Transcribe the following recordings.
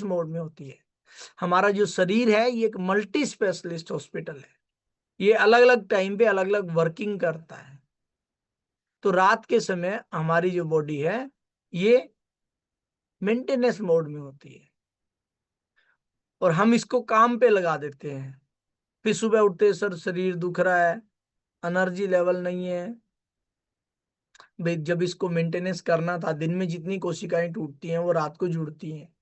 Mode में होती है। हमारा जो शरीर है ये एक मल्टी स्पेशलिस्ट हॉस्पिटल है, ये अलग अलग टाइम पे अलग अलग वर्किंग करता है। तो रात के समय हमारी जो बॉडी है ये मेंटेनेंस मोड में होती है और हम इसको काम पे लगा देते हैं। फिर सुबह उठते सर शरीर दुख रहा है, एनर्जी लेवल नहीं है। भाई जब इसको मेंटेनेंस करना था, दिन में जितनी कोशिकाएं टूटती हैं वो रात को जुड़ती हैं,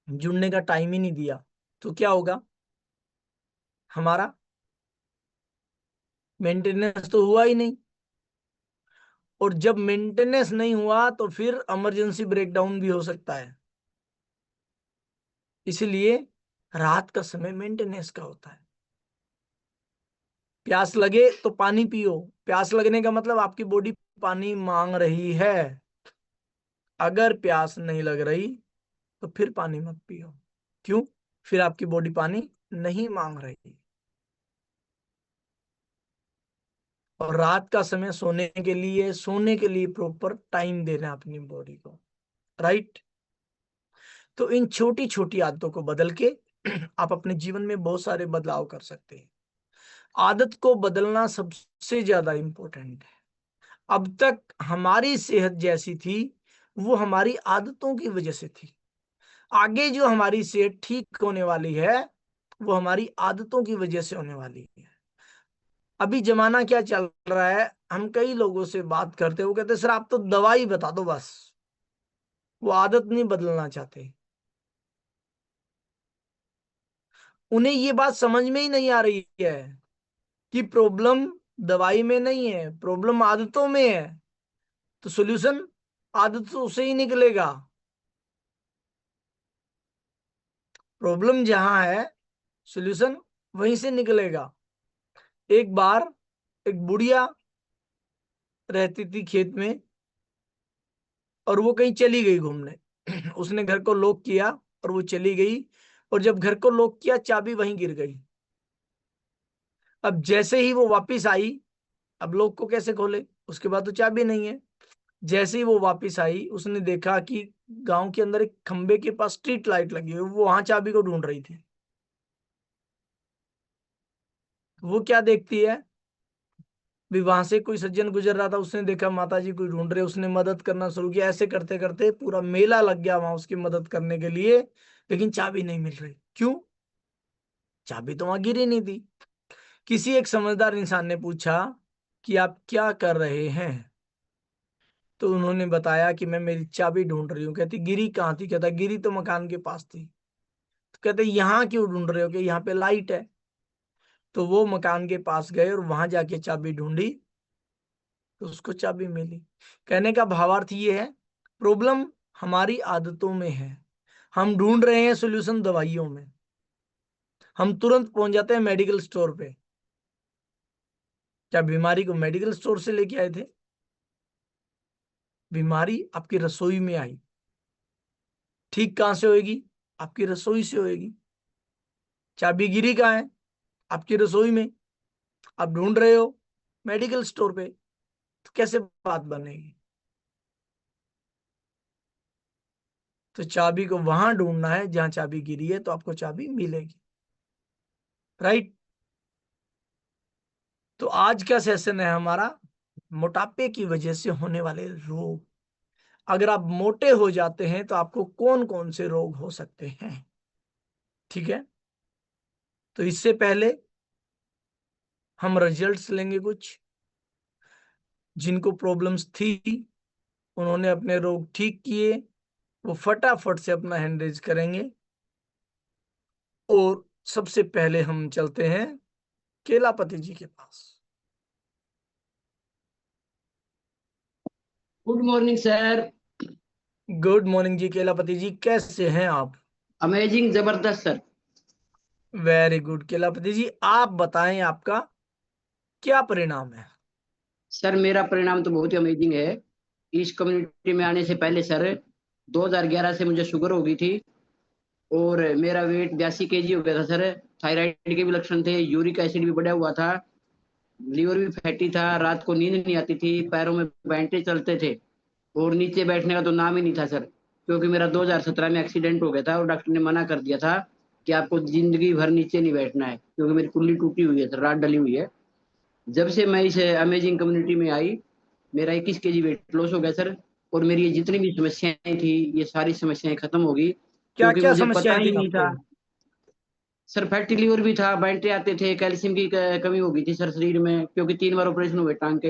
जुड़ने का टाइम ही नहीं दिया तो क्या होगा, हमारा मेंटेनेंस तो हुआ ही नहीं। और जब मेंटेनेंस नहीं हुआ तो फिर इमरजेंसी ब्रेकडाउन भी हो सकता है। इसलिए रात का समय मेंटेनेंस का होता है। प्यास लगे तो पानी पियो, प्यास लगने का मतलब आपकी बॉडी पानी मांग रही है। अगर प्यास नहीं लग रही तो फिर पानी मत पियो। क्यों? फिर आपकी बॉडी पानी नहीं मांग रही। और रात का समय सोने के लिए प्रॉपर टाइम देना अपनी बॉडी को, राइट। तो इन छोटी छोटी आदतों को बदल के आप अपने जीवन में बहुत सारे बदलाव कर सकते हैं। आदत को बदलना सबसे ज्यादा इंपॉर्टेंट है। अब तक हमारी सेहत जैसी थी वो हमारी आदतों की वजह से थी। आगे जो हमारी सेहत ठीक होने वाली है वो हमारी आदतों की वजह से होने वाली है। अभी जमाना क्या चल रहा है, हम कई लोगों से बात करते हैं, वो कहते हैं सर आप तो दवाई बता दो बस। वो आदत नहीं बदलना चाहते। उन्हें ये बात समझ में ही नहीं आ रही है कि प्रॉब्लम दवाई में नहीं है, प्रॉब्लम आदतों में है। तो सॉल्यूशन आदतों से ही निकलेगा। प्रॉब्लम जहां है सॉल्यूशन वहीं से निकलेगा। एक बार एक बुढ़िया रहती थी खेत में और वो कहीं चली गई घूमने। उसने घर को लॉक किया और वो चली गई। और जब घर को लॉक किया चाबी वहीं गिर गई। अब जैसे ही वो वापस आई, अब लॉक को कैसे खोले, उसके बाद तो चाबी नहीं है। जैसे ही वो वापस आई उसने देखा कि गांव के अंदर एक खंबे के पास स्ट्रीट लाइट लगी हुई, वो वहां चाबी को ढूंढ रही थी। वो क्या देखती है, भी वहां से कोई सज्जन गुजर रहा था, उसने देखा माता जी कोई ढूंढ रहे, उसने मदद करना शुरू किया। ऐसे करते करते पूरा मेला लग गया वहां उसकी मदद करने के लिए। लेकिन चाबी नहीं मिल रही। क्यों? चाबी तो वहां गिरी नहीं थी। किसी एक समझदार इंसान ने पूछा कि आप क्या कर रहे हैं? तो उन्होंने बताया कि मैं मेरी चाबी ढूंढ रही हूँ। कहती गिरी कहाँ थी? कहता गिरी तो मकान के पास थी। तो कहते यहाँ क्यों ढूंढ रहे हो? कि यहाँ पे लाइट है। तो वो मकान के पास गए और वहां जाके चाबी ढूंढी तो उसको चाबी मिली। कहने का भावार्थ ये है, प्रॉब्लम हमारी आदतों में है। हम ढूंढ रहे हैं सॉल्यूशन दवाइयों में। हम तुरंत पहुंच जाते हैं मेडिकल स्टोर पे। क्या बीमारी को मेडिकल स्टोर से लेके आए थे? बीमारी आपकी रसोई में आई। ठीक कहां से होएगी? आपकी रसोई से होएगी। चाबी गिरी कहाँ है? आपकी रसोई में। आप ढूंढ रहे हो मेडिकल स्टोर पे, तो कैसे बात बनेगी? तो चाबी को वहां ढूंढना है जहां चाबी गिरी है, तो आपको चाबी मिलेगी, राइट। तो आज का सेशन है हमारा मोटापे की वजह से होने वाले रोग। अगर आप मोटे हो जाते हैं तो आपको कौन कौन से रोग हो सकते हैं, ठीक है। तो इससे पहले हम रिजल्ट्स लेंगे कुछ। जिनको प्रॉब्लम्स थी उन्होंने अपने रोग ठीक किए, वो फटाफट से अपना हैंड रेज करेंगे। और सबसे पहले हम चलते हैं केलापति जी के पास। Good morning sir. Good morning जी केलापति जी, कैसे हैं आप? अमेजिंग, जबरदस्त sir. Very good Kelapati ji, आप बताएं आपका क्या परिणाम है? सर मेरा परिणाम तो बहुत ही अमेजिंग है। इस कम्युनिटी में आने से पहले सर 2011 से मुझे शुगर हो गई थी और मेरा वेट 82 kg हो गया था सर। थायराइड के भी लक्षण थे, यूरिक एसिड भी बढ़ा हुआ था, लीवर भी फैटी था, रात को नींद नहीं आती थी, पैरों में बैंटे चलते थे और नीचे बैठने का तो नाम ही नहीं था सर। क्योंकि मेरा 2017 में एक्सीडेंट हो गया था और डॉक्टर ने मना कर दिया था कि आपको जिंदगी भर नीचे नहीं बैठना है, क्योंकि मेरी कुल्ली टूटी हुई है सर, राड डली हुई है। जब से मैं इस अमेजिंग कम्युनिटी में आई, मेरा 21 kg वेट लॉस हो गया सर। और मेरी ये जितनी भी समस्याएं थी, ये सारी समस्याएं खत्म हो गई, क्या क्योंकि क्या मुझे पता समस्याएं ही थी नहीं आपको? था। सर फैटी लिवर भी था, बांटे आते थे, कैल्शियम की कमी हो गई थी सर शरीर में, क्योंकि 3 बार ऑपरेशन हुए टांग के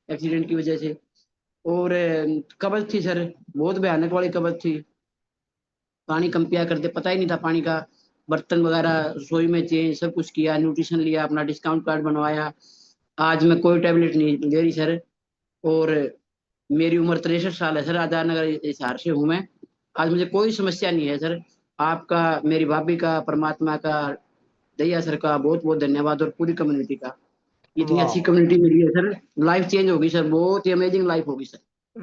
एक्सीडेंट की वजह से। और कब्ज थी सर, बहुत भयानक वाली कब्ज थी। पानी कम पिया करते, पता ही नहीं था पानी का। बर्तन वगैरह रसोई में चेंज सब कुछ किया, न्यूट्रिशन लिया, अपना डिस्काउंट कार्ड बनवाया। आज मैं कोई टेबलेट नहीं ले रही सर। और मेरी उम्र 63 साल है सर, आजाद नगर हिसार से हूँ मैं। आज मुझे कोई समस्या नहीं है सर। आपका, मेरी भाभी का, परमात्मा का, दैया सर का बहुत बहुत धन्यवाद, और पूरी कम्युनिटी का। इतनी अच्छी वाह, कम्युनिटी मिली है सर। लाइफ चेंज होगी सर, बहुत ही अमेजिंग लाइफ होगी सर।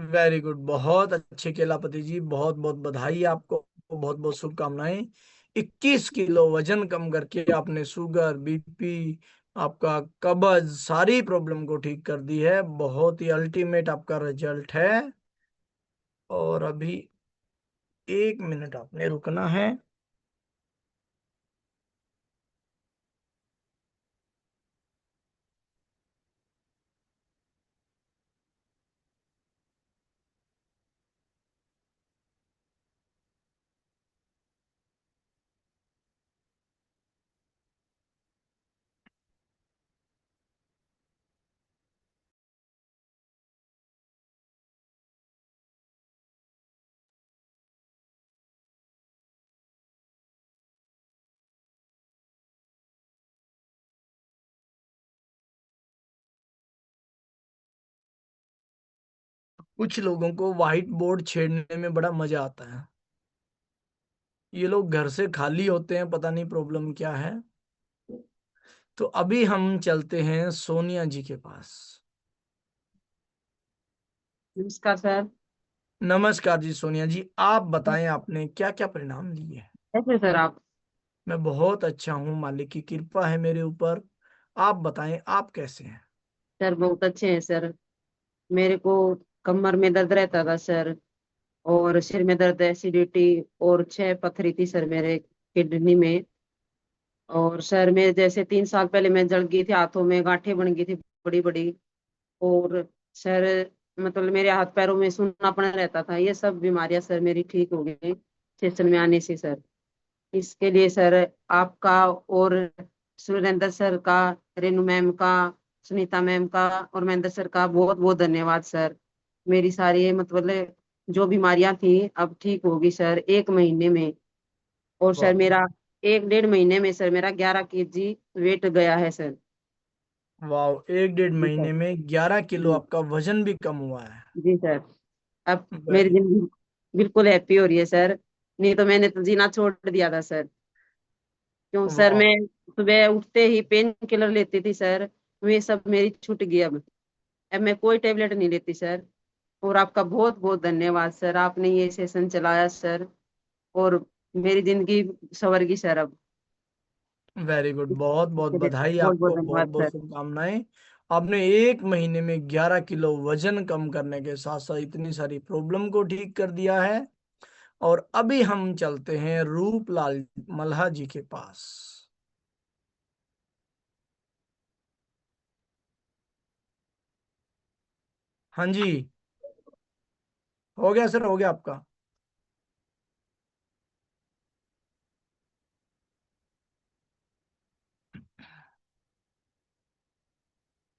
वेरी गुड, बहुत अच्छे केलापति जी, बहुत बहुत बधाई आपको, बहुत बहुत शुभकामनाएं। 21 किलो वजन कम करके आपने शुगर, बीपी, आपका कब्ज, सारी प्रॉब्लम को ठीक कर दी है। बहुत ही अल्टीमेट आपका रिजल्ट है। और अभी 1 मिनट आपने रुकना है। कुछ लोगों को व्हाइट बोर्ड छेड़ने में बड़ा मजा आता है। ये लोग घर से खाली होते हैं, पता नहीं प्रॉब्लम क्या है। तो अभी हम चलते हैं सोनिया जी के पास। नमस्कार सर। नमस्कार जी सोनिया जी, आप बताएं आपने क्या क्या परिणाम लिए हैं? कैसे सर आप? मैं बहुत अच्छा हूँ, मालिक की कृपा है मेरे ऊपर। आप बताएं आप कैसे हैं? सर बहुत अच्छे हैं सर। मेरे को कमर में दर्द रहता था सर, और सिर में दर्द, एसिडिटी, और 6 पथरी थी सर मेरे किडनी में। और सर में जैसे 3 साल पहले मैं जल गई थी, हाथों में गांठें बन गई थी बड़ी बड़ी। और सर मतलब मेरे हाथ पैरों में सूनापन रहता था। ये सब बीमारियां सर मेरी ठीक हो गई सेशन में आने से सर। इसके लिए सर आपका, और सुरेंद्र सर का, रेनू मैम का, सुनीता मैम का, और महेंद्र सर का बहुत बहुत धन्यवाद सर। मेरी सारी मतलब जो बीमारियां थी अब ठीक होगी सर 1 महीने में। और सर वाह, मेरा 1 डेढ़ महीने में सर मेरा 11 kg वेट गया है सर। वाह, 1 डेढ़ जी सर। महीने में 11 किलो जी। आपका वजन भी कम हुआ है। जी सर। अब मेरी वेरी जिंदगी बिल्कुल हैप्पी हो रही है सर। नहीं तो मैंने तो जीना छोड़ दिया था सर। क्यों सर, वाह, मैं सुबह उठते ही पेन किलर लेती थी सर। वे सब मेरी छूट गई अब मैं कोई टेबलेट नहीं लेती सर। और आपका बहुत बहुत धन्यवाद सर, आपने ये सेशन चलाया सर। और मेरी जिंदगी संवर गई सर अब। वेरी गुड, बहुत बहुत इसके लिए बधाई बहुत बहुत आपको, बहुत धन्यवाद बहुत सर। शुभकामनाएं। आपने 1 महीने में 11 किलो वजन कम करने के साथ साथ इतनी सारी प्रॉब्लम को ठीक कर दिया है। और अभी हम चलते हैं रूपलाल मल्हा जी के पास। हाँ जी, हो गया सर, हो गया आपका।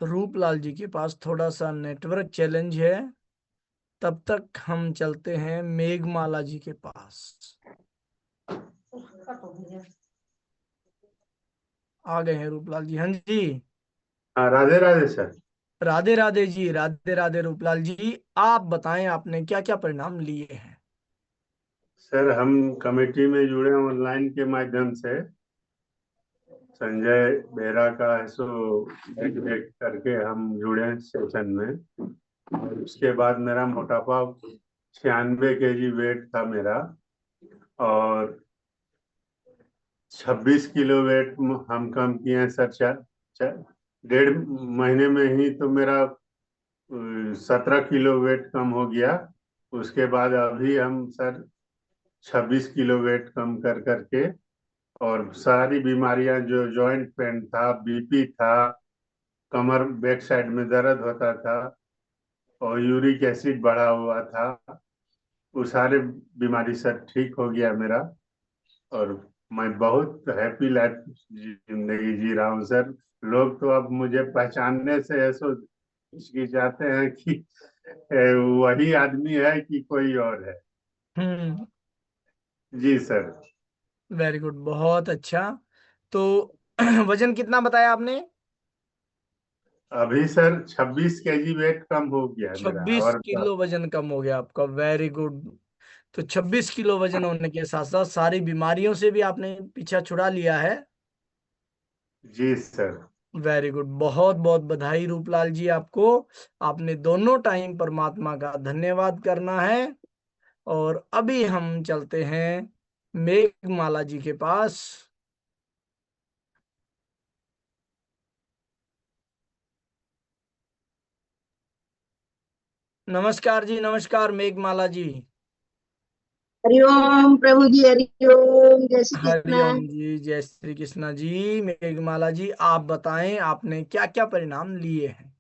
तो रूपलाल जी के पास थोड़ा सा नेटवर्क चैलेंज है। तब तक हम चलते हैं मेघमाला जी के पास। आ गए हैं रूपलाल जी, हाँ जी। हाँ, राधे राधे सर। राधे राधे जी, राधे राधे रूपलाल जी। आप बताएं आपने क्या क्या परिणाम लिए हैं? सर हम कमेटी में जुड़े ऑनलाइन के माध्यम से। संजय बेरा का है सो देख करके हम जुड़े सेशन में। और उसके बाद मेरा मोटापा 96 kg वेट था मेरा। और 26 किलो वेट हम कम किए हैं सर। 1.5 महीने में ही तो मेरा 17 किलो वेट कम हो गया। उसके बाद अभी हम सर 26 किलो वेट कम कर करके, और सारी बीमारियां, जो जॉइंट पेन था, बीपी था, कमर बैक साइड में दर्द होता था, और यूरिक एसिड बढ़ा हुआ था, वो सारे बीमारी सर ठीक हो गया मेरा। और मैं बहुत हैप्पी लाइफ जिंदगी जी रहा हूँ सर। लोग तो अब मुझे पहचानने से ऐसा हिचकिचाते हैं कि वही आदमी है कि कोई और है। हम्म। जी सर। वेरी गुड, बहुत अच्छा। तो वजन कितना बताया आपने? अभी सर 26 केजी वेट कम हो गया है मेरा। 26 और किलो वजन कम हो गया आपका, वेरी गुड। तो 26 किलो वजन होने के साथ साथ सारी बीमारियों से भी आपने पीछा छुड़ा लिया है। जी सर। वेरी गुड, बहुत बहुत बधाई रूपलाल जी आपको। आपने दोनों टाइम परमात्मा का धन्यवाद करना है। और अभी हम चलते हैं मेघमाला जी के पास। नमस्कार जी, नमस्कार मेघमाला जी। हरिओम प्रभु जी, हरिओम, जय श्री कृष्णा। हरिओम जी, जय श्री कृष्णा जी। मेघमाला जी, आप बताएं आपने क्या क्या परिणाम लिए हैं?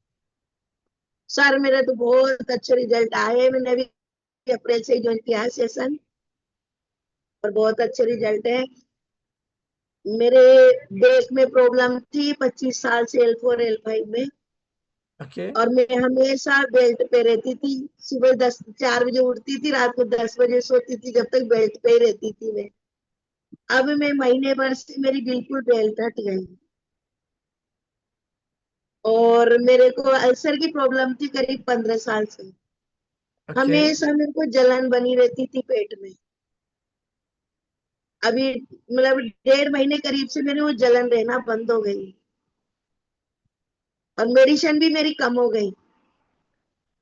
सर मेरे तो बहुत अच्छे रिजल्ट आए। मैंने अभी अप्रैल से ही ज्वाइन किया है सेशन, और बहुत अच्छे रिजल्ट है। मेरे बैक में प्रॉब्लम थी 25 साल से, L4 L5 में, ओके। और मैं हमेशा बेल्ट पे रहती थी। सुबह 4 बजे उठती थी, रात को 10 बजे सोती थी, जब तक बेल्ट पे ही रहती थी मैं। अब मैं महीने भर से मेरी बिल्कुल बेल्ट हट गई। और मेरे को अल्सर की प्रॉब्लम थी करीब 15 साल से। ओके। हमेशा मेरे को जलन बनी रहती थी पेट में। अभी मतलब 1.5 महीने करीब से मेरे वो जलन रहना बंद हो गई, और मेडिसिन भी मेरी कम हो गई।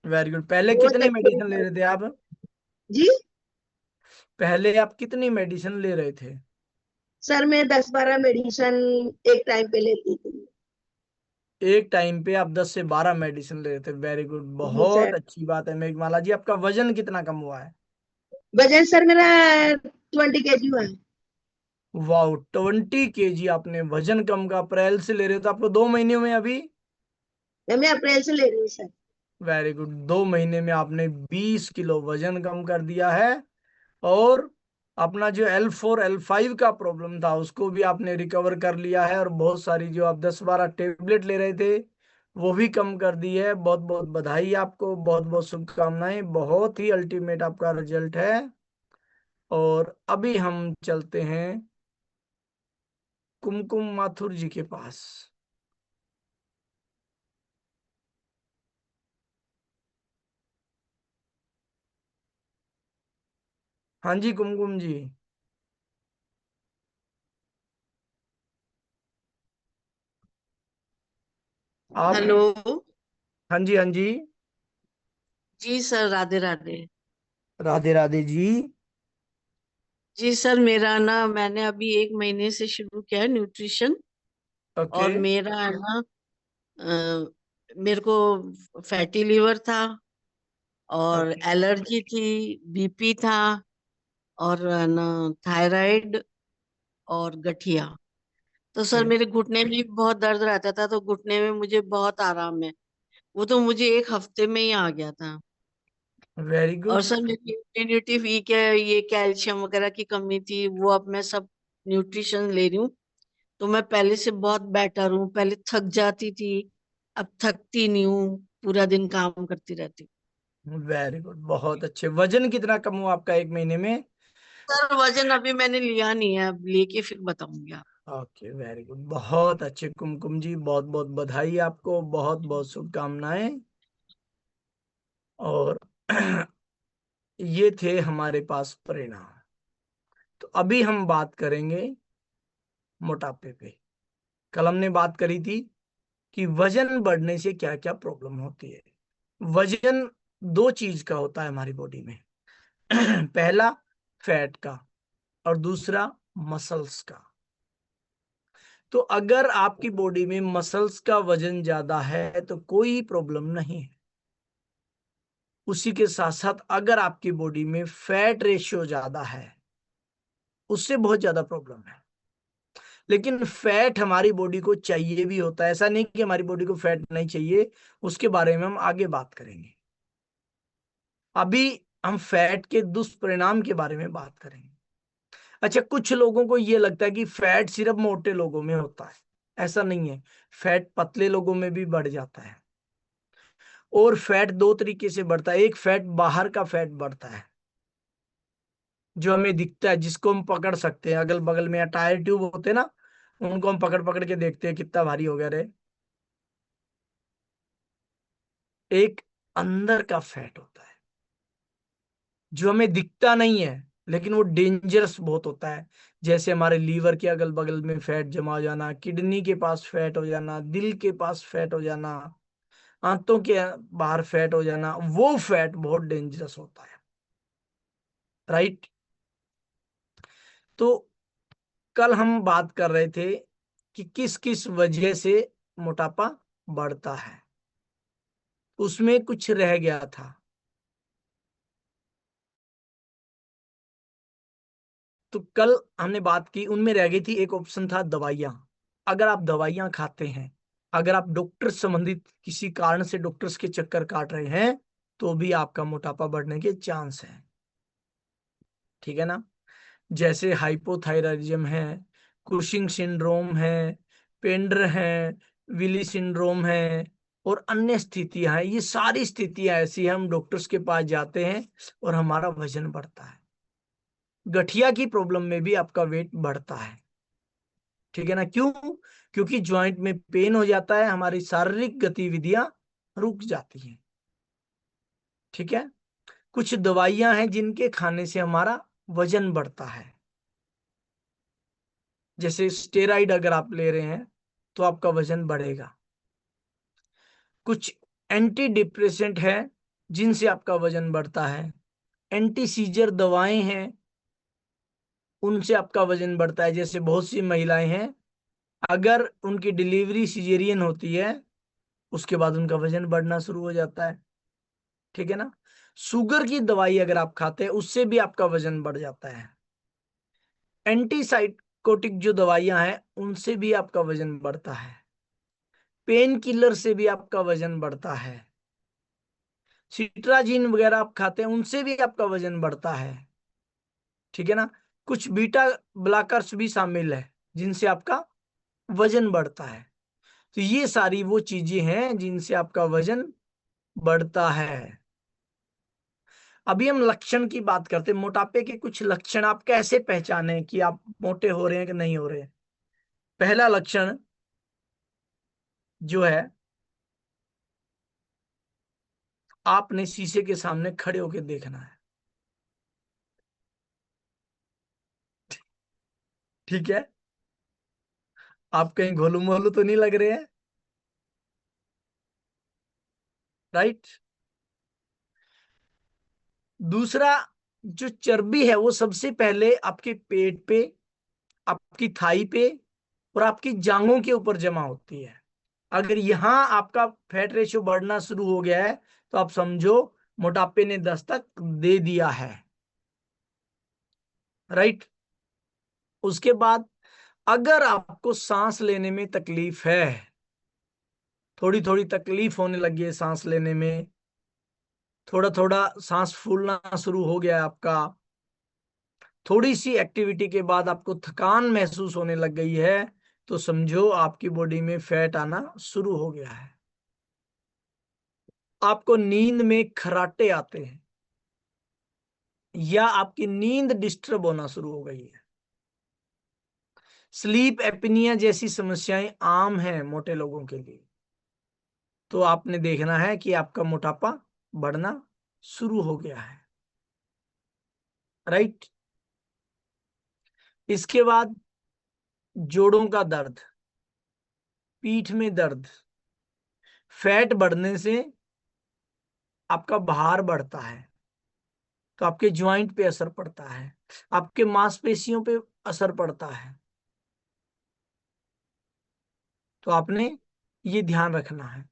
Very good. पहले बहुत कितनी अच्छे मेडिसिन ले रहे रिजल्ट। थे आप? जी पहले आप कितनी मेडिसिन ले रहे थे? सर, मैं 10-12 मेडिसिन एक टाइम पे लेती थी। एक टाइम पे आप 10 से 12 मेडिसिन ले रहे थे। वेरी गुड, जी बहुत सर। अच्छी बात है मेघमाला जी। आपका वजन कितना कम हुआ है? वजन सर मेरा 20 kg हुआ है। वाह, 20 kg आपने वजन कम का अप्रैल से ले रहे हो तो आपको 2 महीने में अभी। मैं अप्रैल से ले रही हूँ सर। वेरी गुड, 2 महीने में आपने 20 किलो वजन कम कर दिया है। और अपना जो L4 L5 का प्रॉब्लम था उसको भी आपने रिकवर कर लिया है, और बहुत सारी जो आप 10-12 टेबलेट ले रहे थे वो भी कम कर दी है। बहुत बहुत बधाई आपको, बहुत बहुत शुभकामनाएं। बहुत ही अल्टीमेट आपका रिजल्ट है। और अभी हम चलते हैं कुमकुम माथुर जी के पास। हाँ जी कुमकुम जी, आप। हेलो। हाँ जी, हाँ जी। जी सर, राधे राधे। राधे राधे जी। जी सर, मेरा ना मैंने अभी 1 महीने से शुरू किया है न्यूट्रिशन। ओके। और मेरा है ना, मेरे को फैटी लिवर था, और ओके। एलर्जी थी, बीपी था, और है ना थायराइड, और गठिया। तो सर ओके। मेरे घुटने में भी बहुत दर्द रहता था, तो घुटने में मुझे बहुत आराम है। वो तो मुझे 1 हफ्ते में ही आ गया था। वेरी और गुड। सर मेरी इम्यूनिटी वीक है, ये कैल्शियम वगैरह की कमी थी, वो अब मैं सब न्यूट्रिशन ले रही हूँ। तो मैं पहले से बहुत बेटर हूँ। पहले थक जाती थी, अब थकती नहीं हूँ, पूरा दिन काम करती रहती हूँ। वेरी गुड, बहुत अच्छे। वजन कितना कम हुआ आपका 1 महीने में? सर वजन अभी मैंने लिया नहीं है, अब लेके फिर बताऊंगी आप। ओके, वेरी गुड, बहुत अच्छे कुमकुम जी, बहुत बहुत बधाई आपको, बहुत बहुत शुभकामनाएं। और ये थे हमारे पास परिणाम। तो अभी हम बात करेंगे मोटापे पे। कल हमने बात करी थी कि वजन बढ़ने से क्या क्या प्रॉब्लम होती है। वजन दो चीज का होता है हमारी बॉडी में। पहला फैट का, और दूसरा मसल्स का। तो अगर आपकी बॉडी में मसल्स का वजन ज्यादा है तो कोई प्रॉब्लम नहीं है। उसी के साथ साथ अगर आपकी बॉडी में फैट रेशियो ज्यादा है उससे बहुत ज्यादा प्रॉब्लम है। लेकिन फैट हमारी बॉडी को चाहिए भी होता है, ऐसा नहीं कि हमारी बॉडी को फैट नहीं चाहिए, उसके बारे में हम आगे बात करेंगे। अभी हम फैट के दुष्परिणाम के बारे में बात करेंगे। अच्छा, कुछ लोगों को ये लगता है कि फैट सिर्फ मोटे लोगों में होता है, ऐसा नहीं है। फैट पतले लोगों में भी बढ़ जाता है। और फैट दो तरीके से बढ़ता है। एक फैट बाहर का फैट बढ़ता है जो हमें दिखता है, जिसको हम पकड़ सकते हैं, अगल बगल में या टायर ट्यूब होते हैं ना, उनको हम पकड़ पकड़ के देखते हैं कितना भारी हो गया रे। एक अंदर का फैट होता है जो हमें दिखता नहीं है, लेकिन वो डेंजरस बहुत होता है। जैसे हमारे लीवर के अगल बगल में फैट जमा हो जाना, किडनी के पास फैट हो जाना, दिल के पास फैट हो जाना, आंतों के बाहर फैट हो जाना, वो फैट बहुत डेंजरस होता है। राइट। तो कल हम बात कर रहे थे कि किस किस वजह से मोटापा बढ़ता है, उसमें कुछ रह गया था। तो कल हमने बात की, उनमें रह गई थी, एक ऑप्शन था दवाइयां। अगर आप दवाइयां खाते हैं, अगर आप डॉक्टर संबंधित किसी कारण से डॉक्टर्स के चक्कर काट रहे हैं, तो भी आपका मोटापा बढ़ने के चांस है। ठीक है ना। जैसे हाइपोथायराइडिज्म है, कुशिंग सिंड्रोम है, पेंडर है, विली सिंड्रोम है, और अन्य स्थितियां हैं। ये सारी स्थितियां ऐसी हैं, हम डॉक्टर्स के पास जाते हैं और हमारा वजन बढ़ता है। गठिया की प्रॉब्लम में भी आपका वेट बढ़ता है। ठीक है ना। क्यों? क्योंकि ज्वाइंट में पेन हो जाता है, हमारी शारीरिक गतिविधियां रुक जाती हैं। ठीक है। कुछ दवाइयां हैं जिनके खाने से हमारा वजन बढ़ता है। जैसे स्टेरॉइड अगर आप ले रहे हैं तो आपका वजन बढ़ेगा। कुछ एंटी डिप्रेसेंट है जिनसे आपका वजन बढ़ता है। एंटी सीजर दवाएं हैं, उनसे आपका वजन बढ़ता है। जैसे बहुत सी महिलाएं हैं, अगर उनकी डिलीवरी सिजेरियन होती है, उसके बाद उनका वजन बढ़ना शुरू हो जाता है। ठीक है ना। शुगर की दवाई अगर आप खाते हैं, उससे भी आपका वजन बढ़ जाता है। एंटीसाइकोटिक जो दवाइयां हैं, उनसे भी आपका वजन बढ़ता है। पेन किलर से भी आपका वजन बढ़ता है। सिट्राजिन वगैरह आप खाते हैं, उनसे भी आपका वजन बढ़ता है। ठीक है ना। कुछ बीटा ब्लॉकर्स भी शामिल है जिनसे आपका वजन बढ़ता है। तो ये सारी वो चीजें हैं जिनसे आपका वजन बढ़ता है। अभी हम लक्षण की बात करते हैं। मोटापे के कुछ लक्षण आप कैसे पहचाने कि आप मोटे हो रहे हैं कि नहीं हो रहे हैं। पहला लक्षण जो है, आपने शीशे के सामने खड़े होकर देखना है। ठीक है। आप कहीं घोलू मोलू तो नहीं लग रहे हैं। राइट। दूसरा, जो चर्बी है वो सबसे पहले आपके पेट पे, आपकी थाई पे और आपकी जांघों के ऊपर जमा होती है। अगर यहां आपका फैट रेशियो बढ़ना शुरू हो गया है, तो आप समझो मोटापे ने दस्तक दे दिया है। राइट। उसके बाद, अगर आपको सांस लेने में तकलीफ है, थोड़ी थोड़ी तकलीफ होने लगी है सांस लेने में, थोड़ा थोड़ा सांस फूलना शुरू हो गया है आपका, थोड़ी सी एक्टिविटी के बाद आपको थकान महसूस होने लग गई है, तो समझो आपकी बॉडी में फैट आना शुरू हो गया है। आपको नींद में खर्राटे आते हैं, या आपकी नींद डिस्टर्ब होना शुरू हो गई है। स्लीप एपनिया जैसी समस्याएं आम हैं मोटे लोगों के लिए। तो आपने देखना है कि आपका मोटापा बढ़ना शुरू हो गया है। राइट। इसके बाद जोड़ों का दर्द, पीठ में दर्द। फैट बढ़ने से आपका भार बढ़ता है, तो आपके ज्वाइंट पे असर पड़ता है, आपके मांसपेशियों पे असर पड़ता है। तो आपने ये ध्यान रखना है।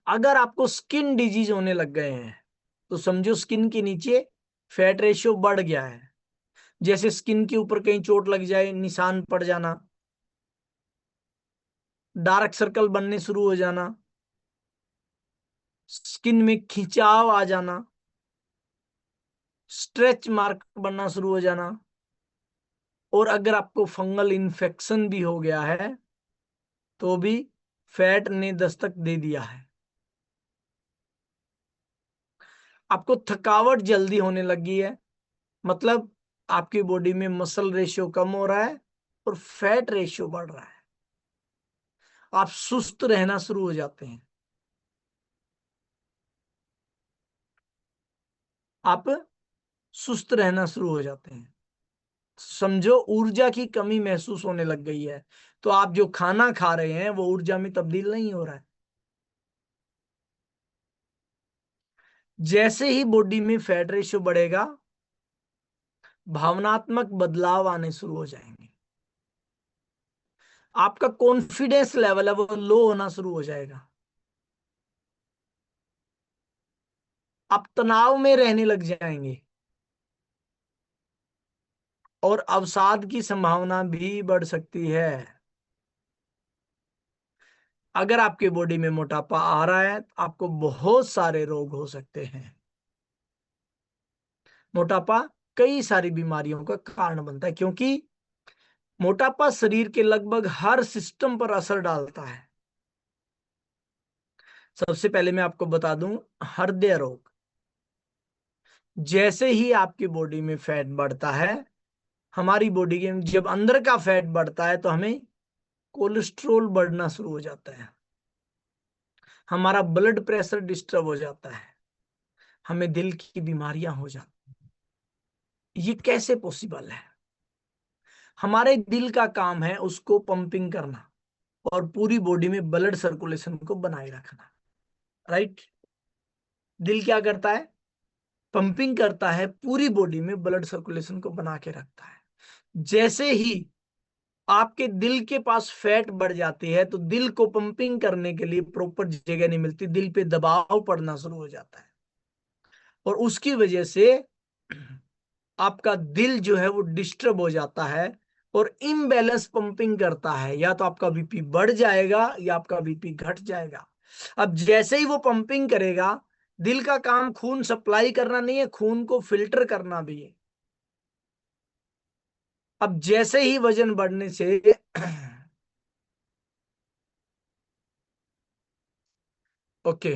अगर आपको स्किन डिजीज होने लग गए हैं, तो समझो स्किन के नीचे फैट रेशियो बढ़ गया है। जैसे स्किन के ऊपर कहीं चोट लग जाए, निशान पड़ जाना, डार्क सर्कल बनने शुरू हो जाना, स्किन में खिंचाव आ जाना, स्ट्रेच मार्क बनना शुरू हो जाना, और अगर आपको फंगल इन्फेक्शन भी हो गया है तो भी फैट ने दस्तक दे दिया है। आपको थकावट जल्दी होने लगी है, मतलब आपकी बॉडी में मसल रेशियो कम हो रहा है और फैट रेशियो बढ़ रहा है। आप सुस्त रहना शुरू हो जाते हैं, आप सुस्त रहना शुरू हो जाते हैं, समझो ऊर्जा की कमी महसूस होने लग गई है। तो आप जो खाना खा रहे हैं वो ऊर्जा में तब्दील नहीं हो रहा है। जैसे ही बॉडी में फैट रेशियो बढ़ेगा, भावनात्मक बदलाव आने शुरू हो जाएंगे। आपका कॉन्फिडेंस लेवल है वो लो होना शुरू हो जाएगा। आप तनाव में रहने लग जाएंगे और अवसाद की संभावना भी बढ़ सकती है। अगर आपके बॉडी में मोटापा आ रहा है तो आपको बहुत सारे रोग हो सकते हैं। मोटापा कई सारी बीमारियों का कारण बनता है, क्योंकि मोटापा शरीर के लगभग हर सिस्टम पर असर डालता है। सबसे पहले मैं आपको बता दूं, हृदय रोग। जैसे ही आपकी बॉडी में फैट बढ़ता है, हमारी बॉडी के जब अंदर का फैट बढ़ता है तो हमें कोलेस्ट्रोल बढ़ना शुरू हो जाता है, हमारा ब्लड प्रेशर डिस्टर्ब हो जाता है, हमें दिल की बीमारियां हो जाती हैं। ये कैसे पॉसिबल है? हमारे दिल का काम है उसको पंपिंग करना और पूरी बॉडी में ब्लड सर्कुलेशन को बनाए रखना, राइट? दिल क्या करता है? पंपिंग करता है, पूरी बॉडी में ब्लड सर्कुलेशन को बना के रखता है। जैसे ही आपके दिल के पास फैट बढ़ जाती है तो दिल को पंपिंग करने के लिए प्रॉपर जगह नहीं मिलती, दिल पे दबाव पड़ना शुरू हो जाता है और उसकी वजह से आपका दिल जो है वो डिस्टर्ब हो जाता है और इम्बैलेंस पंपिंग करता है। या तो आपका बीपी बढ़ जाएगा या आपका बीपी घट जाएगा। अब जैसे ही वो पंपिंग करेगा, दिल का काम खून सप्लाई करना नहीं है, खून को फिल्टर करना भी है। अब जैसे ही वजन बढ़ने से ओके,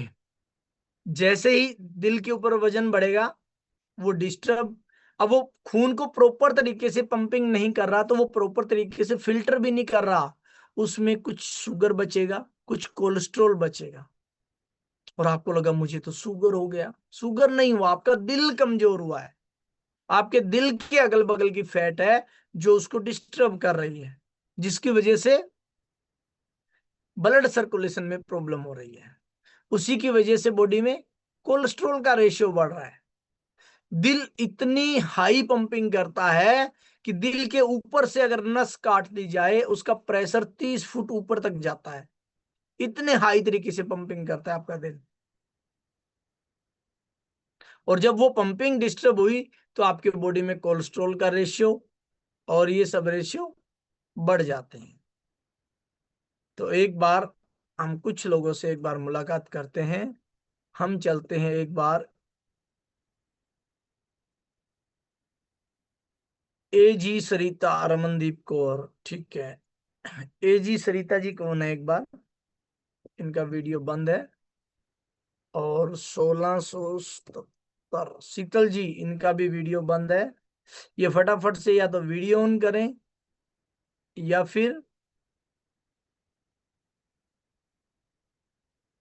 जैसे ही दिल के ऊपर वजन बढ़ेगा वो डिस्टर्ब, अब वो खून को प्रॉपर तरीके से पंपिंग नहीं कर रहा तो वो प्रॉपर तरीके से फिल्टर भी नहीं कर रहा, उसमें कुछ शुगर बचेगा, कुछ कोलेस्ट्रॉल बचेगा और आपको लगा मुझे तो शुगर हो गया। शुगर नहीं हुआ, आपका दिल कमजोर हुआ है। आपके दिल के अगल बगल की फैट है जो उसको डिस्टर्ब कर रही है, जिसकी वजह से ब्लड सर्कुलेशन में प्रॉब्लम हो रही है। उसी की वजह से बॉडी में कोलेस्ट्रॉल का रेशियो बढ़ रहा है। दिल इतनी हाई पंपिंग करता है कि दिल के ऊपर से अगर नस काट दी जाए उसका प्रेशर 30 फुट ऊपर तक जाता है। इतने हाई तरीके से पंपिंग करता है आपका दिल। और जब वो पंपिंग डिस्टर्ब हुई तो आपके बॉडी में कोलेस्ट्रॉल का रेशियो और ये सब रेशियो बढ़ जाते हैं। तो एक बार हम कुछ लोगों से एक बार मुलाकात करते हैं। हम चलते हैं एक बार एजी सरिता रमनदीप कौर, ठीक है। एजी सरिता जी कौन है? एक बार इनका वीडियो बंद है। और 1677 शीतल जी, इनका भी वीडियो बंद है। ये फटाफट से या तो वीडियो ऑन करें या फिर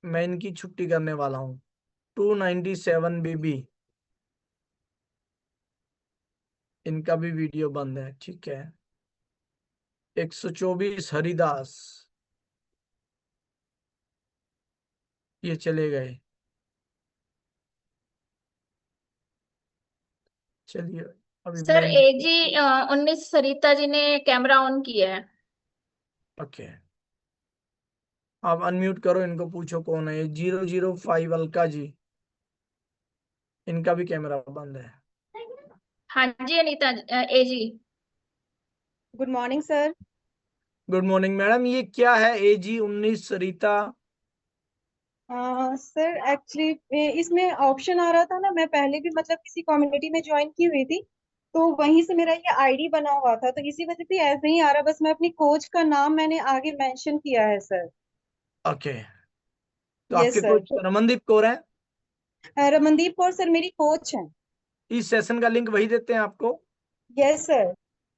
मैं इनकी छुट्टी करने वाला हूं। 297 बीबी, इनका भी वीडियो बंद है, ठीक है। 124 हरिदास, ये चले गए। चलिए अभी सर मैं एजी 19 सरिता जी ने कैमरा ऑन किया है। ओके, आप अनम्यूट करो, इनको पूछो कौन है। 005 अलका जी, इनका भी कैमरा बंद है। हाँ जी Anita A ji. Good morning sir. Good morning madam. ये क्या है AG-19 सरिता? सर एक्चुअली इसमें ऑप्शन आ रहा था ना, मैं पहले भी मतलब किसी कम्युनिटी में ज्वाइन की हुई थी, तो वहीं से मेरा ये आईडी बना हुआ था, तो इसी वजह से ऐसे ही आ रहा। बस मैं अपनी कोच का नाम मैंने आगे मेंशन किया है सर। ओके, तो यस आपके सर। कोच रमनदीप कौर है? रमनदीप कौर सर मेरी कोच है। इस सेशन का लिंक वही देते हैं आपको? Yes sir.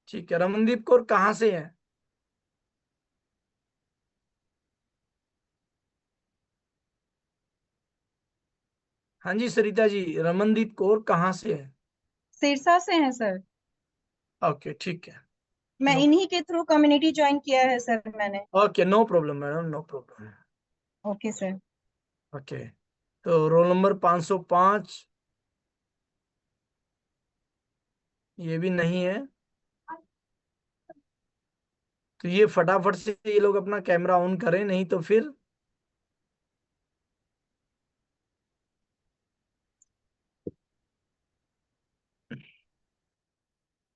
ठीक है। रमनदीप कौर कहाँ से है? हाँ जी सरिता जी, रमनदीप कौर कहाँ से है? सिरसा से हैं सर। ओके ठीक है। मैं नो, इन्हीं के थ्रू कम्युनिटी ज्वाइन किया है सर मैंने। Okay, no problem madam, no problem. Okay sir. Okay, तो रोल नंबर 505 ये भी नहीं है। तो ये फटाफट से ये लोग अपना कैमरा ऑन करें, नहीं तो फिर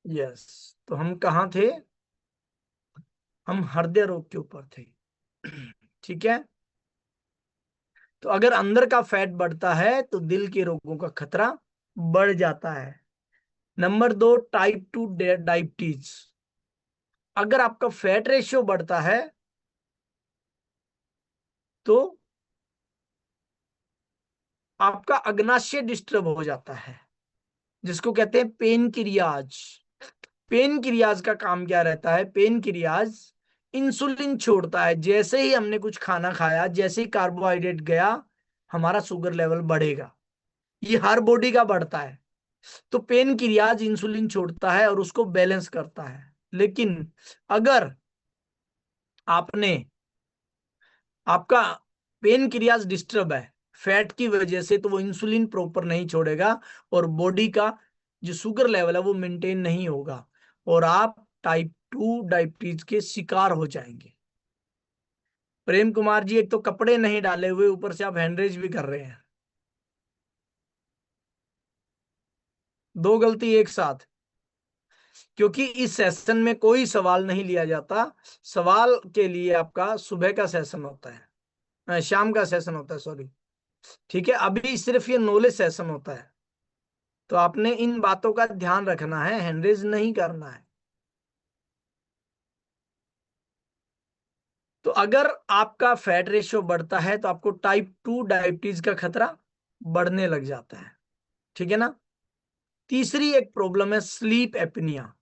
यस। तो हम कहाँ थे? हम हृदय रोग के ऊपर थे। ठीक है। तो अगर अंदर का फैट बढ़ता है तो दिल के रोगों का खतरा बढ़ जाता है। Number 2, type 2 diabetes. अगर आपका फैट रेशियो बढ़ता है तो आपका अग्नाशय डिस्टर्ब हो जाता है, जिसको कहते हैं पेन क्रियाज। पेन क्रियाज का काम क्या रहता है? पेन क्रियाज इंसुलिन छोड़ता है। जैसे ही हमने कुछ खाना खाया, जैसे ही कार्बोहाइड्रेट गया, हमारा शुगर लेवल बढ़ेगा। ये हर बॉडी का बढ़ता है। तो पेन क्रियाज इंसुलिन छोड़ता है और उसको बैलेंस करता है। लेकिन अगर आपने आपका पेन क्रियाज डिस्टर्ब है फैट की वजह से, तो वो इंसुलिन प्रॉपर नहीं छोड़ेगा और बॉडी का जो शुगर लेवल है वो मेंटेन नहीं होगा और आप टाइप 2 डायबिटीज के शिकार हो जाएंगे। प्रेम कुमार जी, एक तो कपड़े नहीं डाले हुए, ऊपर से आप हैंडरेज भी कर रहे हैं। दो गलती एक साथ। क्योंकि इस सेशन में कोई सवाल नहीं लिया जाता। सवाल के लिए आपका सुबह का सेशन होता है, शाम का सेशन होता है, सॉरी। ठीक है, अभी सिर्फ ये नॉलेज सेशन होता है। तो आपने इन बातों का ध्यान रखना है, हैंडरेज नहीं करना है। तो अगर आपका फैट रेशियो बढ़ता है तो आपको टाइप 2 डायबिटीज का खतरा बढ़ने लग जाता है। ठीक है ना। तीसरी एक प्रॉब्लम है स्लीप एपनिया।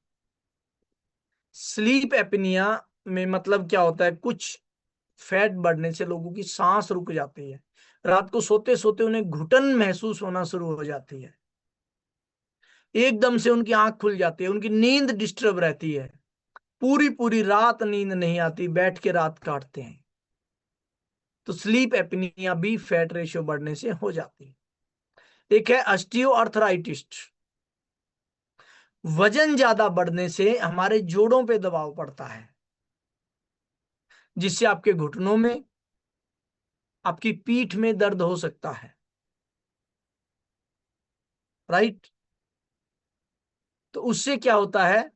स्लीप एपनिया में मतलब क्या होता है? कुछ फैट बढ़ने से लोगों की सांस रुक जाती है। रात को सोते सोते उन्हें घुटन महसूस होना शुरू हो जाती है। एकदम से उनकी आंख खुल जाती है, उनकी नींद डिस्टर्ब रहती है। पूरी पूरी रात नींद नहीं आती, बैठ के रात काटते हैं। तो स्लीप एपनिया भी फैट रेशियो बढ़ने से हो जाती है। एक है ऑस्टियोआर्थराइटिस। वजन ज्यादा बढ़ने से हमारे जोड़ों पे दबाव पड़ता है, जिससे आपके घुटनों में, आपकी पीठ में दर्द हो सकता है। राइट। तो उससे क्या होता है?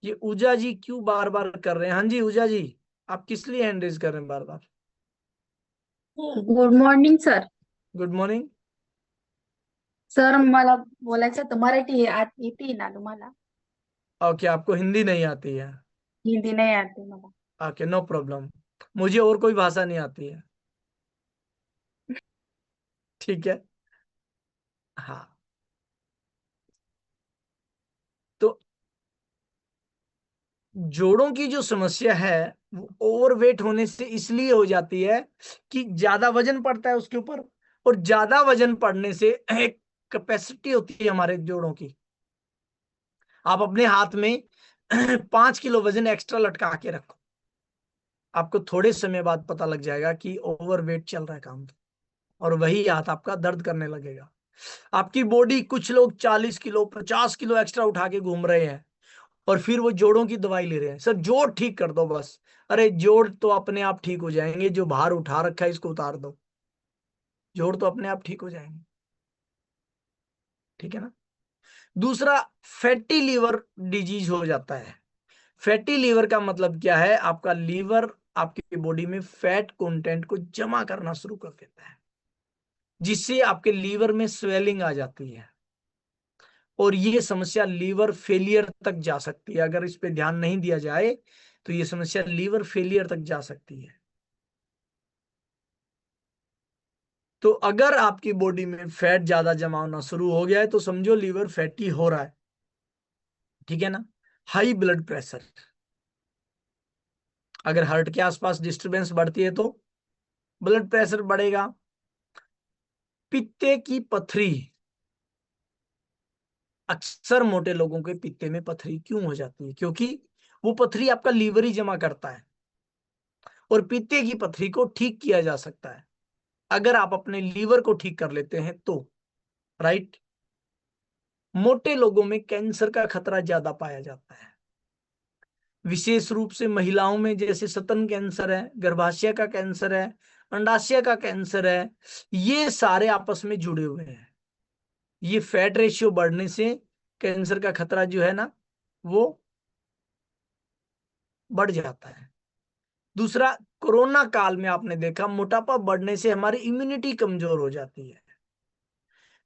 ये ऊजा जी क्यों बार बार कर रहे हैं? हाँ जी ऊजा जी, आप किस लिए हैंड रेज कर रहे हैं बार बार? Good morning sir. Good morning. Sir मला बोलायचं होतं, मराठी येते ना तुम्हाला? ओके, आपको हिंदी नहीं आती है? हिंदी नहीं आती मला. Okay, no problem. मुझे और कोई भाषा नहीं आती है। ठीक है। हाँ, तो जोड़ों की जो समस्या है वो ओवरवेट होने से इसलिए हो जाती है कि ज्यादा वजन पड़ता है उसके ऊपर, और ज्यादा वजन पड़ने से एक कैपेसिटी होती है हमारे जोड़ों की। आप अपने हाथ में 5 किलो वजन एक्स्ट्रा लटका के रखो, आपको थोड़े समय बाद पता लग जाएगा कि ओवरवेट चल रहा है काम का, और वही हाथ आपका दर्द करने लगेगा। आपकी बॉडी, कुछ लोग 40 किलो 50 किलो एक्स्ट्रा उठा के घूम रहे हैं और फिर वो जोड़ों की दवाई ले रहे हैं। सर जोड़ ठीक कर दो बस। अरे जोड़ तो अपने आप ठीक हो जाएंगे, जो भार उठा रखा है इसको उतार दो, जोड़ तो अपने आप ठीक हो जाएंगे। ठीक है ना। दूसरा, फैटी लीवर डिजीज हो जाता है। फैटी लीवर का मतलब क्या है? आपका लीवर आपकी बॉडी में फैट कंटेंट को जमा करना शुरू कर देता है, जिससे आपके लीवर में स्वेलिंग आ जाती है, और ये समस्या लीवर फेलियर तक जा सकती है। अगर इस पे ध्यान नहीं दिया जाए तो ये समस्या लीवर फेलियर तक जा सकती है। तो अगर आपकी बॉडी में फैट ज्यादा जमा होना शुरू हो गया है तो समझो लीवर फैटी हो रहा है, ठीक है ना। हाई ब्लड प्रेशर, अगर हार्ट के आसपास डिस्टरबेंस बढ़ती है तो ब्लड प्रेशर बढ़ेगा। पित्ते की पथरी, अक्सर मोटे लोगों के पित्ते में पथरी क्यों हो जाती है? क्योंकि वो पथरी आपका लीवर ही जमा करता है, और पित्ते की पथरी को ठीक किया जा सकता है अगर आप अपने लीवर को ठीक कर लेते हैं तो, राइट। मोटे लोगों में कैंसर का खतरा ज्यादा पाया जाता है, विशेष रूप से महिलाओं में, जैसे स्तन कैंसर है, गर्भाशय का कैंसर है, अंडाशय का कैंसर है। ये सारे आपस में जुड़े हुए हैं। ये फैट रेशियो बढ़ने से कैंसर का खतरा जो है ना वो बढ़ जाता है। दूसरा, कोरोना काल में आपने देखा मोटापा बढ़ने से हमारी इम्यूनिटी कमजोर हो जाती है।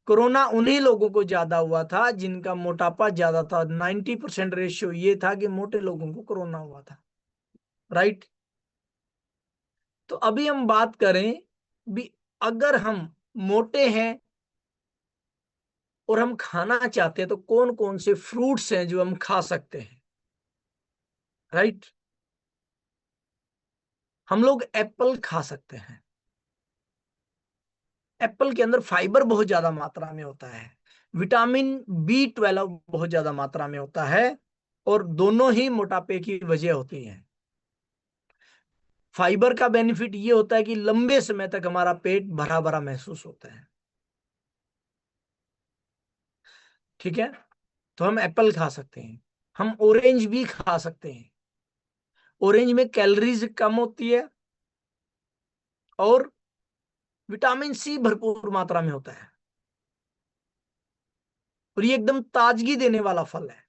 कोरोना उन्हीं लोगों को ज्यादा हुआ था जिनका मोटापा ज्यादा था। 90% रेशियो ये था कि मोटे लोगों को कोरोना हुआ था, राइट। तो अभी हम बात करें भी, अगर हम मोटे हैं और हम खाना चाहते हैं तो कौन कौन से फ्रूट्स हैं जो हम खा सकते हैं, राइट। हम लोग एप्पल खा सकते हैं। एप्पल के अंदर फाइबर बहुत ज्यादा मात्रा में होता है, विटामिन B12 बहुत ज्यादा मात्रा में होता है, और दोनों ही मोटापे की वजह होती हैं। फाइबर का बेनिफिट ये होता है कि लंबे समय तक हमारा पेट भरा भरा महसूस होता है, ठीक है। तो हम एप्पल खा सकते हैं। हम ऑरेंज भी खा सकते हैं। ऑरेंज में कैलोरीज कम होती है और विटामिन C भरपूर मात्रा में होता है, और ये एकदम ताजगी देने वाला फल है,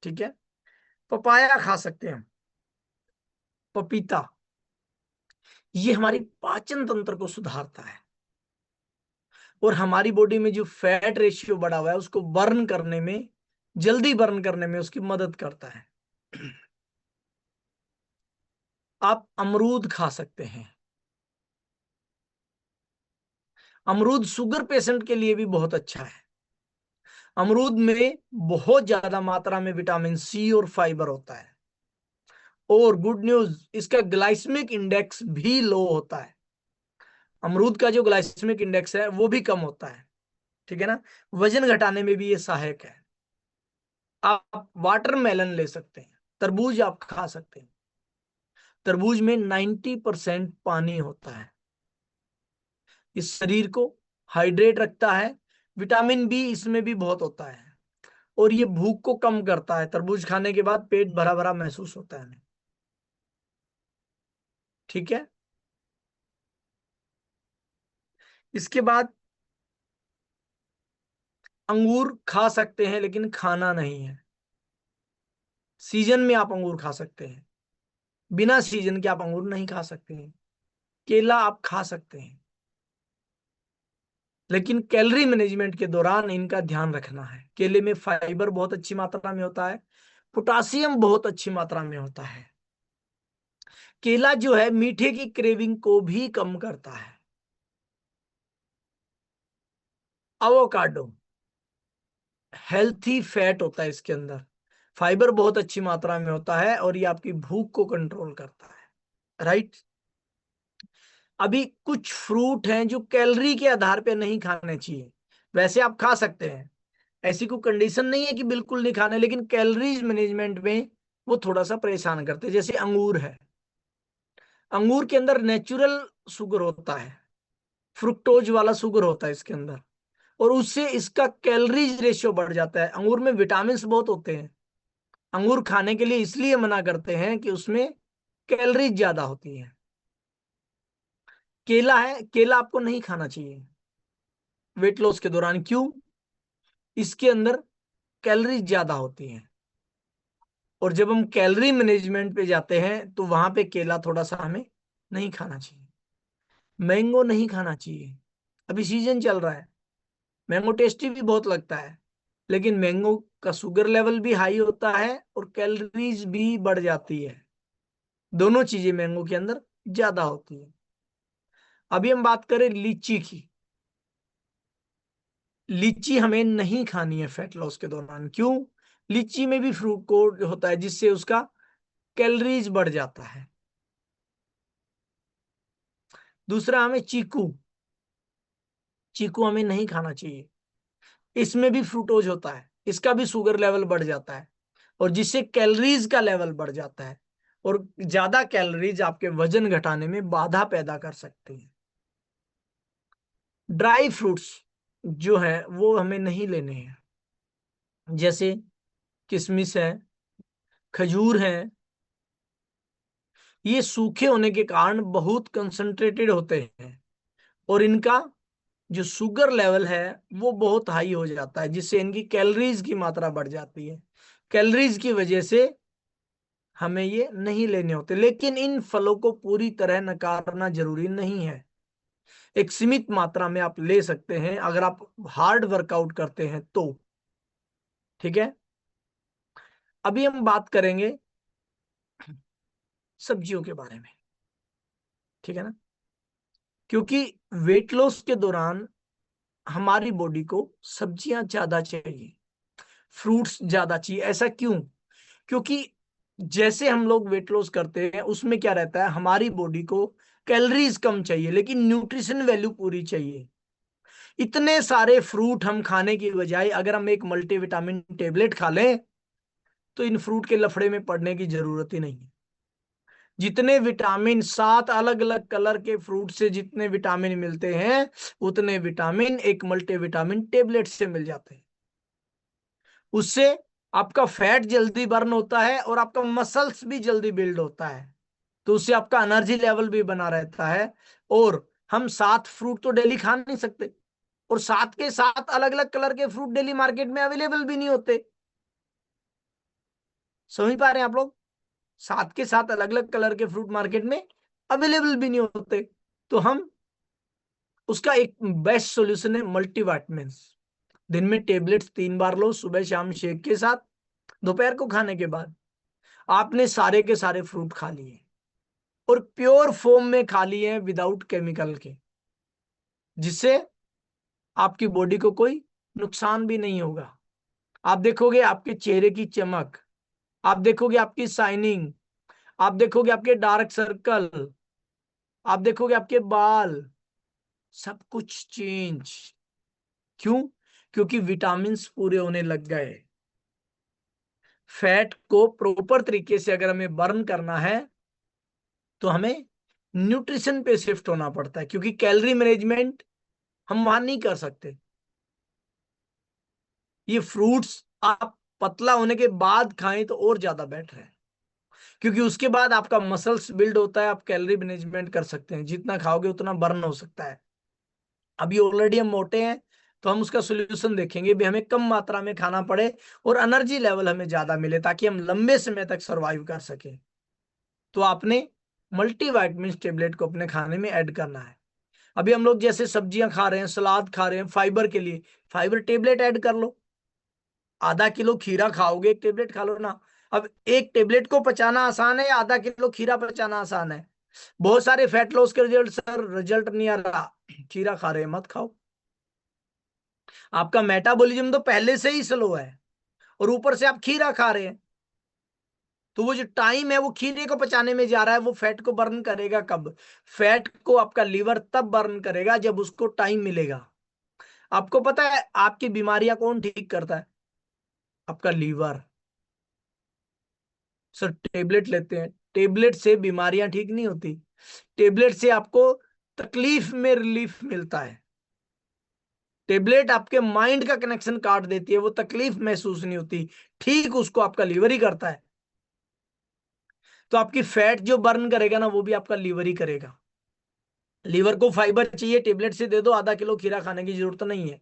ठीक है। पपाया खा सकते हैं। पपीता, ये हमारी पाचन तंत्र को सुधारता है, और हमारी बॉडी में जो फैट रेशियो बढ़ा हुआ है उसको बर्न करने में, जल्दी बर्न करने में उसकी मदद करता है। आप अमरूद खा सकते हैं। अमरूद शुगर पेशेंट के लिए भी बहुत अच्छा है। अमरूद में बहुत ज्यादा मात्रा में विटामिन C और फाइबर होता है, और गुड न्यूज, इसका ग्लाइसेमिक इंडेक्स भी लो होता है। अमरूद का जो ग्लाइसेमिक इंडेक्स है वो भी कम होता है, ठीक है ना। वजन घटाने में भी ये सहायक है। आप वाटरमेलन ले सकते हैं। तरबूज आप खा सकते हैं। तरबूज में 90% पानी होता है। इस शरीर को हाइड्रेट रखता है। विटामिन B इसमें भी बहुत होता है, और ये भूख को कम करता है। तरबूज खाने के बाद पेट भरा भरा महसूस होता है हमें, ठीक है। इसके बाद अंगूर खा सकते हैं, लेकिन खाना नहीं है। सीजन में आप अंगूर खा सकते हैं, बिना सीजन के आप अंगूर नहीं खा सकते हैं। केला आप खा सकते हैं, लेकिन कैलोरी मैनेजमेंट के दौरान इनका ध्यान रखना है। केले में फाइबर बहुत अच्छी मात्रा में होता है, पोटासियम बहुत अच्छी मात्रा में होता है। केला जो है मीठे की क्रेविंग को भी कम करता है। एवोकाडो, हेल्थी फैट होता है इसके अंदर, फाइबर बहुत अच्छी मात्रा में होता है, और ये आपकी भूख को कंट्रोल करता है, राइट। अभी कुछ फ्रूट हैं जो कैलोरी के आधार पे नहीं खाने चाहिए। वैसे आप खा सकते हैं, ऐसी कोई कंडीशन नहीं है कि बिल्कुल नहीं खाने, लेकिन कैलोरीज मैनेजमेंट में वो थोड़ा सा परेशान करते हैं। जैसे अंगूर है, अंगूर के अंदर नेचुरल शुगर होता है, फ्रुक्टोज वाला शुगर होता है इसके अंदर, और उससे इसका कैलोरीज रेशियो बढ़ जाता है। अंगूर में विटामिन बहुत होते हैं। अंगूर खाने के लिए इसलिए मना करते हैं कि उसमें कैलोरीज ज्यादा होती है। केला है, केला आपको नहीं खाना चाहिए वेट लॉस के दौरान। क्यों? इसके अंदर कैलोरीज ज्यादा होती हैं। और जब हम कैलोरी मैनेजमेंट पे जाते हैं तो वहां पे केला थोड़ा सा हमें नहीं खाना चाहिए, मैंगो नहीं खाना चाहिए। अभी सीजन चल रहा है, मैंगो टेस्टी भी बहुत लगता है, लेकिन मैंगो का शुगर लेवल भी हाई होता है और कैलोरीज भी बढ़ जाती है। दोनों चीजें मैंगो के अंदर ज्यादा होती है। अभी हम बात करें लीची की। लीची हमें नहीं खानी है फैट लॉस के दौरान। क्यों? लीची में भी फ्रूट कोड होता है जिससे उसका कैलोरीज बढ़ जाता है। दूसरा, हमें चीकू, चीकू हमें नहीं खाना चाहिए। इसमें भी फ्रूटोज होता है, इसका भी शुगर लेवल बढ़ जाता है और जिससे कैलोरीज का लेवल बढ़ जाता है और ज्यादा कैलोरीज आपके वजन घटाने में बाधा पैदा कर सकती है। ड्राई फ्रूट्स जो है वो हमें नहीं लेने हैं, जैसे किशमिश है, खजूर है। ये सूखे होने के कारण बहुत कंसंट्रेटेड होते हैं और इनका जो शुगर लेवल है वो बहुत हाई हो जाता है, जिससे इनकी कैलोरीज की मात्रा बढ़ जाती है। कैलोरीज की वजह से हमें ये नहीं लेने होते। लेकिन इन फलों को पूरी तरह नकारना जरूरी नहीं है, एक सीमित मात्रा में आप ले सकते हैं अगर आप हार्ड वर्कआउट करते हैं तो। ठीक है, अभी हम बात करेंगे सब्जियों के बारे में। ठीक है ना, क्योंकि वेट लॉस के दौरान हमारी बॉडी को सब्जियां ज्यादा चाहिए, फ्रूट्स ज्यादा चाहिए। ऐसा क्यों? क्योंकि जैसे हम लोग वेट लॉस करते हैं उसमें क्या रहता है, हमारी बॉडी को कैलोरीज कम चाहिए लेकिन न्यूट्रिशन वैल्यू पूरी चाहिए। इतने सारे फ्रूट हम खाने की बजाय अगर हम एक मल्टीविटामिन टेबलेट खा लें तो इन फ्रूट के लफड़े में पड़ने की जरूरत ही नहीं है। जितने विटामिन 7 अलग अलग कलर के फ्रूट से जितने विटामिन मिलते हैं उतने विटामिन एक मल्टीविटामिन टेबलेट से मिल जाते हैं। उससे आपका फैट जल्दी बर्न होता है और आपका मसल्स भी जल्दी बिल्ड होता है, तो उससे आपका एनर्जी लेवल भी बना रहता है। और हम 7 फ्रूट तो डेली खा नहीं सकते और 7 के 7 अलग अलग कलर के फ्रूट डेली मार्केट में अवेलेबल भी नहीं होते। समझ पा रहे हैं आप लोग? 7 के 7 अलग अलग कलर के फ्रूट मार्केट में अवेलेबल भी नहीं होते। तो हम उसका एक बेस्ट सॉल्यूशन है मल्टीविटामिन्स। दिन में टेबलेट्स 3 बार लो, सुबह शाम शेक के साथ, दोपहर को खाने के बाद। आपने सारे के सारे फ्रूट खा लिए और प्योर फॉर्म में खा लिए हैं विदाउट केमिकल के, जिससे आपकी बॉडी को कोई नुकसान भी नहीं होगा। आप देखोगे आपके चेहरे की चमक, आप देखोगे आपकी शाइनिंग, आप देखोगे आपके डार्क सर्कल, आप देखोगे आपके बाल, सब कुछ चेंज। क्यों? क्योंकि विटामिन्स पूरे होने लग गए। फैट को प्रॉपर तरीके से अगर हमें बर्न करना है तो हमें न्यूट्रिशन पे शिफ्ट होना पड़ता है, क्योंकि कैलोरी मैनेजमेंट हम वहां नहीं कर सकते। ये फ्रूट्स आप पतला होने के बाद खाएं तो और ज्यादा बेटर है, क्योंकि उसके बाद आपका मसल्स बिल्ड होता है, आप कैलोरी मैनेजमेंट कर सकते हैं, जितना खाओगे उतना बर्न हो सकता है। अभी ऑलरेडी हम मोटे हैं तो हम उसका सोल्यूशन देखेंगे भी हमें कम मात्रा में खाना पड़े और एनर्जी लेवल हमें ज्यादा मिले ताकि हम लंबे समय तक सरवाइव कर सके। तो आपने मल्टीविटामिन टेबलेट को अपने खाने में ऐड करना है। अभी हम लोग जैसे सब्जियां खा रहे हैं, सलाद खा रहे हैं, फाइबर के लिए फाइबर टेबलेट ऐड कर लो। आधा किलो खीरा खाओगे, एक टेबलेट खा लो ना। अब एक टेबलेट को पचाना आसान है या आधा किलो खीरा पचाना आसान है? बहुत सारे फैट लॉस के रिजल्ट, सर रिजल्ट नहीं आ रहा, खीरा खा रहे हैं मत खाओ। आपका मेटाबॉलिज्म तो पहले से ही स्लो है और ऊपर से आप खीरा खा रहे हैं, तो वो जो टाइम है वो खीरे को पचाने में जा रहा है। वो फैट को बर्न करेगा कब? फैट को आपका लीवर तब बर्न करेगा जब उसको टाइम मिलेगा। आपको पता है आपकी बीमारियां कौन ठीक करता है? आपका लीवर। सर टेबलेट लेते हैं, टेबलेट से बीमारियां ठीक नहीं होती, टेबलेट से आपको तकलीफ में रिलीफ मिलता है। टेबलेट आपके माइंड का कनेक्शन काट देती है, वो तकलीफ महसूस नहीं होती, ठीक उसको आपका लीवर ही करता है। तो आपकी फैट जो बर्न करेगा ना वो भी आपका लीवर ही करेगा। लीवर को फाइबर चाहिए, टेबलेट से दे दो, आधा किलो खीरा खाने की जरूरत नहीं है।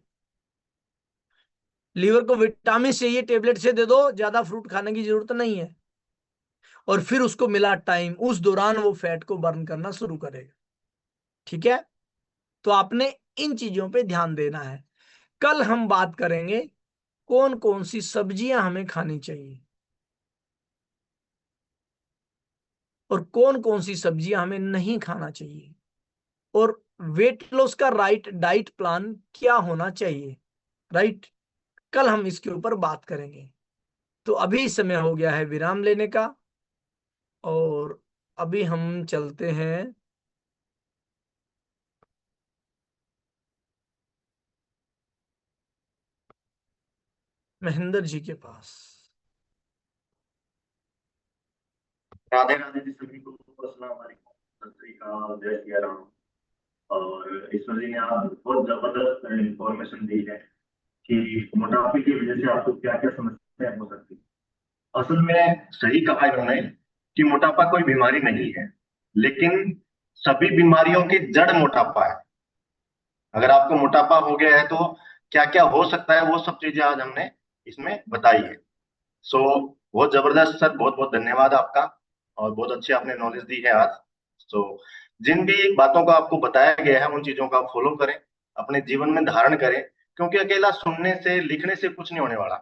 लीवर को विटामिन चाहिए, टेबलेट से दे दो, ज्यादा फ्रूट खाने की जरूरत नहीं है। और फिर उसको मिला टाइम, उस दौरान वो फैट को बर्न करना शुरू करेगा। ठीक है, तो आपने इन चीजों पे ध्यान देना है। कल हम बात करेंगे कौन कौन सी सब्जियां हमें खानी चाहिए और कौन कौन सी सब्जियां हमें नहीं खाना चाहिए, और वेट लॉस का राइट डाइट प्लान क्या होना चाहिए। राइट, कल हम इसके ऊपर बात करेंगे। तो अभी समय हो गया है विराम लेने का, और अभी हम चलते हैं महेंद्र जी के पास। राधे राधे जी सभी को। अस्सलाम वालेकुम, सत श्री अकाल, जय सिया राम। और ईश्वर जी ने आप बहुत जबरदस्त इंफॉर्मेशन दी है कि मोटापे की वजह से आपको क्या क्या समस्याएं हो सकती है। असल में सही कहा इन्होंने कि मोटापा कोई बीमारी नहीं है, लेकिन सभी बीमारियों की जड़ मोटापा है। अगर आपको मोटापा हो गया है तो क्या क्या हो सकता है, वो सब चीजें आज हमने इसमें बताई है। सो बहुत जबरदस्त सर, बहुत बहुत धन्यवाद आपका, और बहुत अच्छी आपने नॉलेज दी है आज। सो जिन भी बातों का आपको बताया गया है उन चीजों का आप फॉलो करें, अपने जीवन में धारण करें, क्योंकि अकेला सुनने से लिखने से कुछ नहीं होने वाला।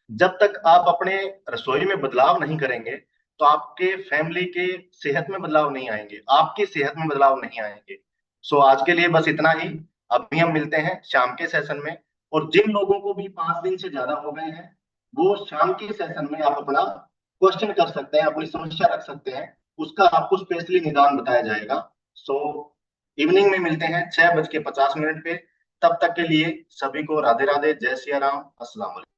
जब तक आप अपने रसोई में बदलाव नहीं करेंगे तो आपके फैमिली के सेहत में बदलाव नहीं आएंगे, आपकी सेहत में बदलाव नहीं आएंगे। सो आज के लिए बस इतना ही। अभी हम मिलते हैं शाम के सेशन में, और जिन लोगों को भी 5 दिन से ज्यादा हो गए हैं वो शाम के सेशन में आप अपना क्वेश्चन कर सकते हैं, अपनी समस्या रख सकते हैं, उसका आपको स्पेशली निदान बताया जाएगा। सो इवनिंग में मिलते हैं 6:50 पे। तब तक के लिए सभी को राधे राधे, जय सिया राम, अस्सलाम वालेकुम।